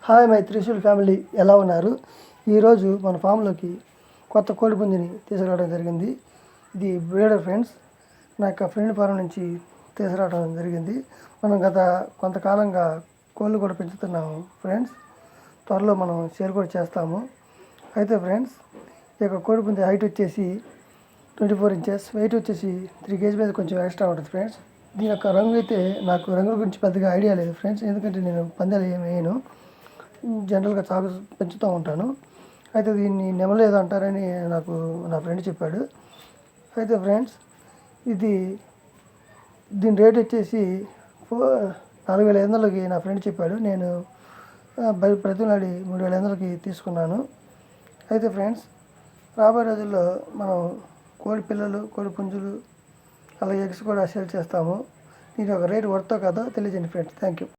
Hi my Trishul family, ఎలా ఉన్నారు? ఈరోజు మన ఫామ్లోకి కొత్త కోడి పుంజిని తీసుకురావడం జరిగింది. ఇది బ్రీడర్ ఫ్రెండ్స్, నా యొక్క ఫ్రెండ్ ఫారం నుంచి తీసుకురావడం జరిగింది. మనం గత కొంతకాలంగా కోళ్ళు కూడా పెంచుతున్నాము ఫ్రెండ్స్. త్వరలో మనం సేల్ కూడా చేస్తాము. అయితే ఫ్రెండ్స్, ఈ యొక్క కోడి పుంజి హైట్ వచ్చేసి 24 ఇంచెస్, వెయిట్ వచ్చేసి 3 kg మీద కొంచెం ఎక్స్ట్రా ఉంటుంది ఫ్రెండ్స్. దీని యొక్క రంగు అయితే నాకు రంగుల గురించి పెద్దగా ఐడియా లేదు ఫ్రెండ్స్, ఎందుకంటే నేను పందాలు ఏమి వేయను, జనరల్గా చాకు పెంచుతూ ఉంటాను. అయితే దీన్ని నెమలేదు అంటారని నాకు నా ఫ్రెండ్ చెప్పాడు. అయితే ఫ్రెండ్స్, దీని రేట్ వచ్చేసి 4,500కి నా ఫ్రెండ్ చెప్పాడు. నేను ప్రతిలాడి 3,500కి తీసుకున్నాను. అయితే ఫ్రెండ్స్, రాబోయే రోజుల్లో మనం కోడి పిల్లలు, కోడి పుంజులు, అలాగే ఎగ్స్ కూడా సేల్ చేస్తాము. దీని ఒక రేటు వర్తో కాదో తెలియజేయండి ఫ్రెండ్స్. Thank you.